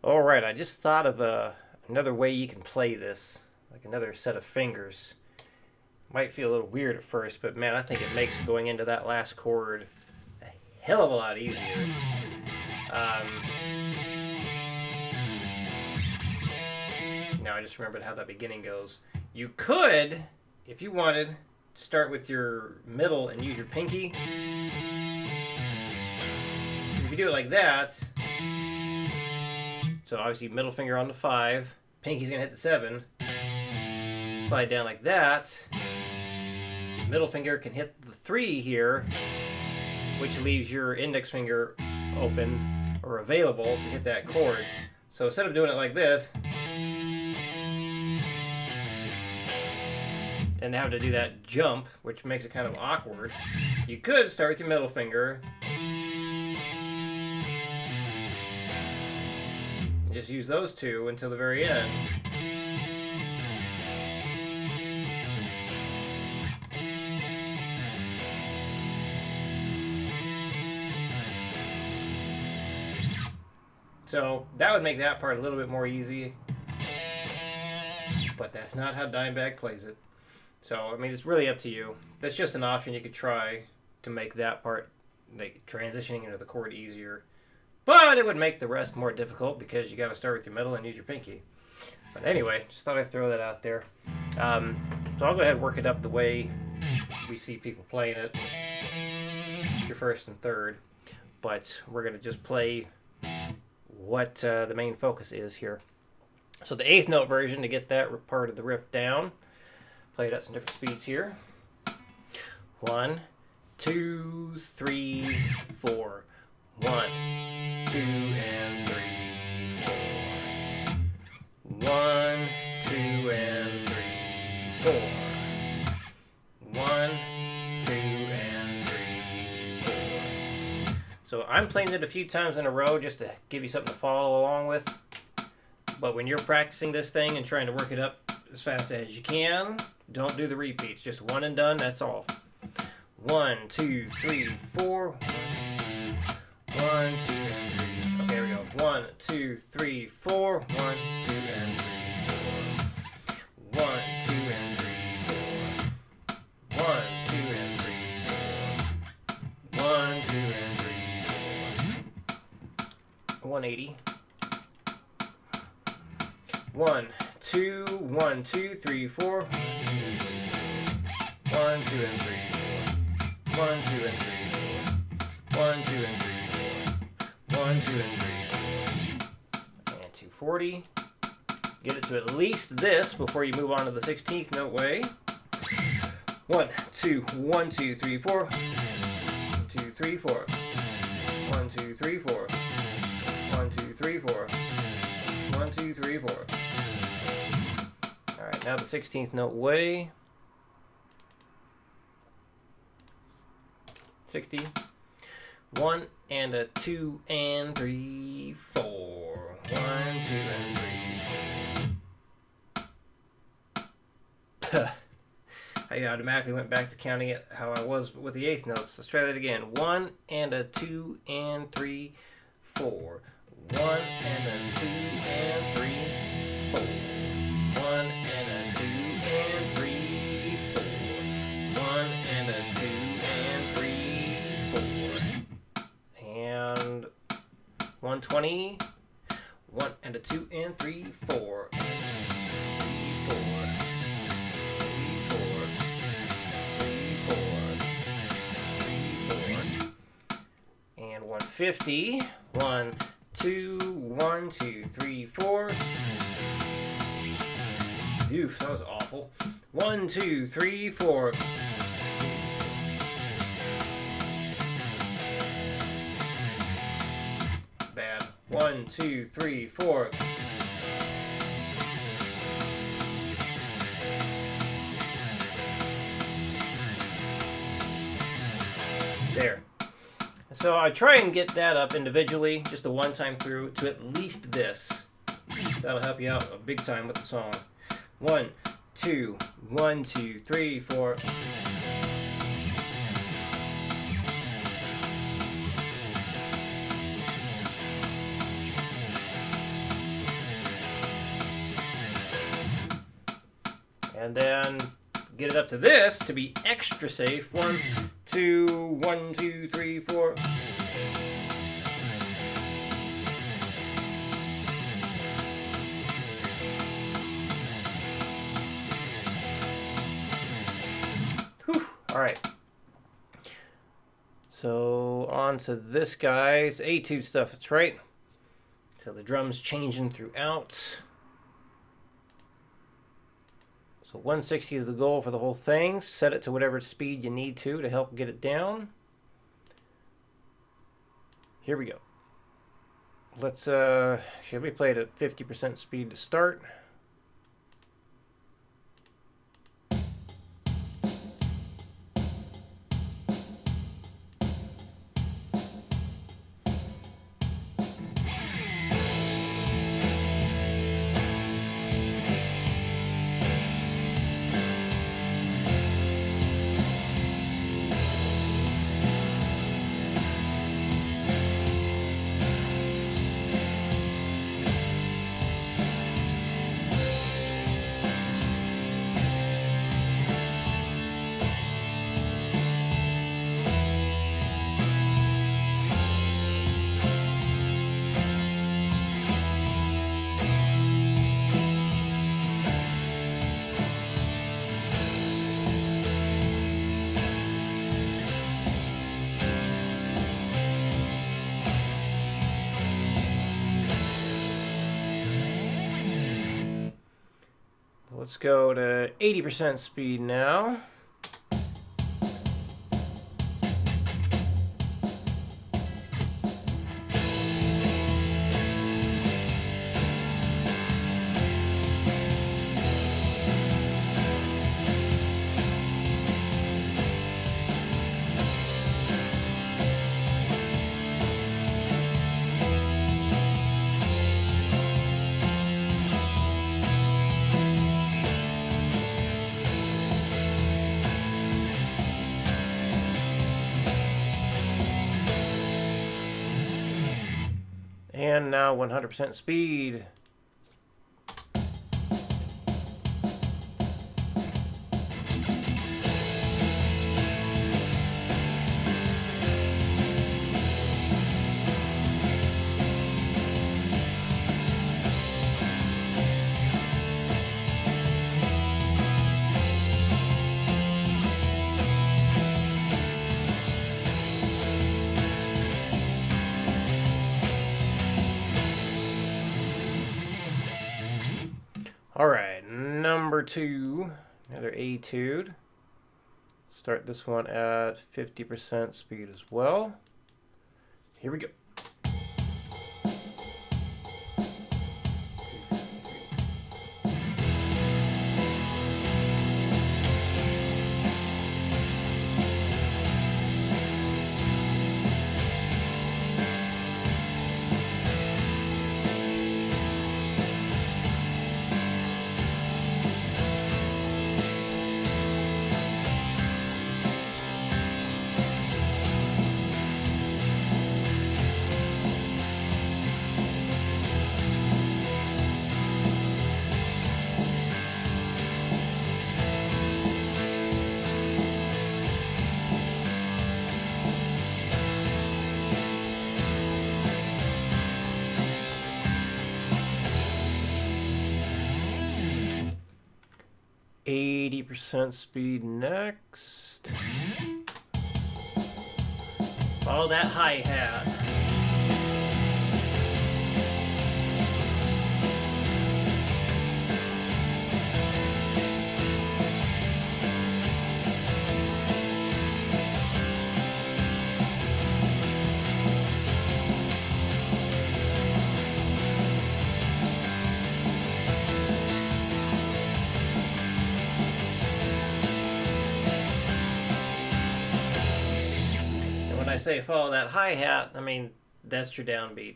All right, I just thought of another way you can play this, like another set of fingers. Might feel a little weird at first, but man, I think it makes going into that last chord a hell of a lot easier. Um, Now I just remembered how that beginning goes. You could, if you wanted, start with your middle and use your pinky. If you do it like that, so obviously middle finger on the 5, pinky's gonna hit the 7, slide down like that, middle finger can hit the 3 here, which leaves your index finger open or available to hit that chord. So instead of doing it like this, and having to do that jump, which makes it kind of awkward, you could start with your middle finger, just use those two until the very end. So that would make that part a little bit more easy, but that's not how Dimebag plays it. So, I mean, it's really up to you. That's just an option you could try to make that part, like transitioning into the chord, easier. But it would make the rest more difficult because you got to start with your middle and use your pinky. But anyway, just thought I'd throw that out there. So I'll go ahead and work it up the way we see people playing it. Your first and third. But we're going to just play what the main focus is here. So the 8th note version, to get that part of the riff down, play it at some different speeds here. 1, 2, 3, 4. 1, 2, and 3, 4. 1, 2, and 3, 4. 1, 2, and 3, 4. So I'm playing it a few times in a row just to give you something to follow along with. But when you're practicing this thing and trying to work it up as fast as you can, don't do the repeats. Just one and done, that's all. 1, 2, 3, 4. 1, 2, and 3. Okay, here we go. 1, 2, 3, 4. 1, 2, and 3, 4. 1, 2, and 3, 4. 1, 2, and 3, 4. 1, 2, and 3, 4. 180. 1, 2, 1, 2, 3, 4. 1, 2, and 3, 4. 1, 2, and 3, 4. 1, 2, and 3, 4. 1, 2, and 3, 4. And 240. Get it to at least this before you move on to the 16th note way. 1, 2, 1, 2, 3, 4. 1, 2, 3, 4. 1, 2, 3, 4. 1, 2, 3, 4. 1, 2, 3, 4. Alright, now the 16th note way. 60. 1 and a 2 and 3, 4. 1, 2, and 3. I automatically went back to counting it how I was with the 8th notes. Let's try that again. 1 and a 2 and 3, 4. 1 and a 2 and 3, 4. 1 and a 2 and 3, 4. 1 and a 2 and 3, 4. And 120. 1 and a 2 and 3, 4. 3, 4. 3, 4. 3, 4. And 150. 1, 2, 1, 2, 3, 4. Oof, that was awful. 1, 2, 3, 4. Bad. 1, 2, 3, 4. There. So I try and get that up individually, just a one-time through, to at least this. That'll help you out a big time with the song. 1, 2, 1, 2, 3, 4. And then get it up to this to be extra safe. 1, 2, 1, 2, 3, 4. Whew. All right. So on to this guy's etude stuff. That's right. So the drum's changing throughout. So 160 is the goal for the whole thing. Set it to whatever speed you need to help get it down. Here we go. Let's, should we play it at 50% speed to start? Let's go to 80% speed now. And now 100% speed. All right, number 2, another etude. Start this one at 50% speed as well. Here we go. %, speed next. Follow that hi-hat. I say follow that hi-hat, I mean, that's your downbeat.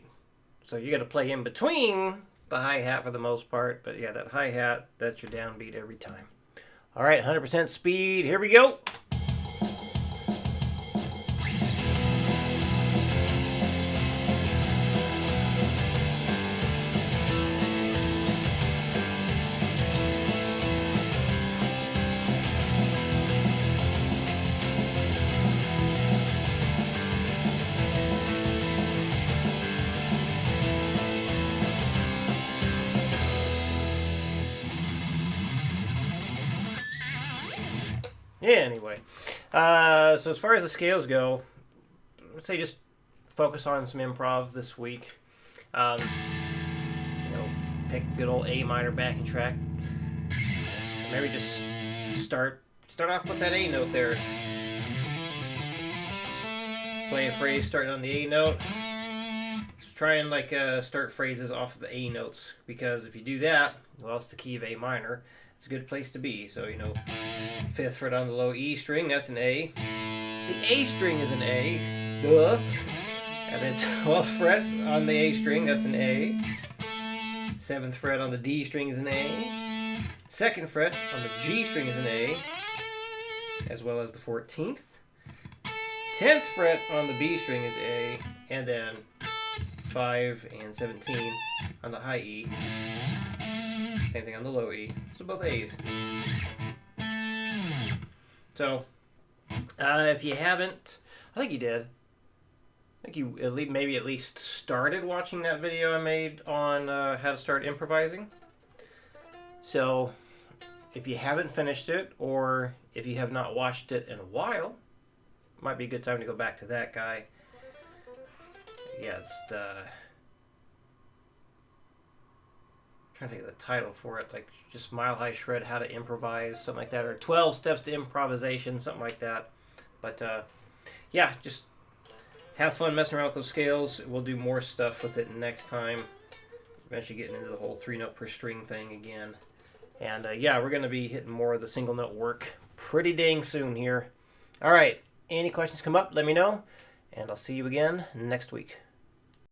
So you got to play in between the hi-hat for the most part, but yeah, that hi-hat, that's your downbeat every time. All right, 100% speed, here we go. Anyway, so as far as the scales go, let's say just focus on some improv this week. Pick good old A minor backing track. Maybe just start off with that A note there. Play a phrase starting on the A note. Just try and start phrases off of the A notes, because if you do that, well, it's the key of A minor. It's a good place to be. So 5th fret on the low E string, that's an A. The A string is an A. Duh. And then 12th fret on the A string, that's an A. 7th fret on the D string is an A. 2nd fret on the G string is an A, as well as the 14th. 10th fret on the B string is A, and then 5 and 17 on the high E. Same thing on the low E. So both A's. So, if you haven't, I think you did. I think you maybe at least started watching that video I made on how to start improvising. So, if you haven't finished it, or if you have not watched it in a while, might be a good time to go back to that guy. Yeah, it's trying to think of the title for it, like just Mile High Shred, How to Improvise, something like that, or 12 Steps to Improvisation, something like that. But yeah, just have fun messing around with those scales. We'll do more stuff with it next time. Eventually getting into the whole 3-note per string thing again. And yeah, we're going to be hitting more of the single note work pretty dang soon here. All right, any questions come up, let me know, and I'll see you again next week.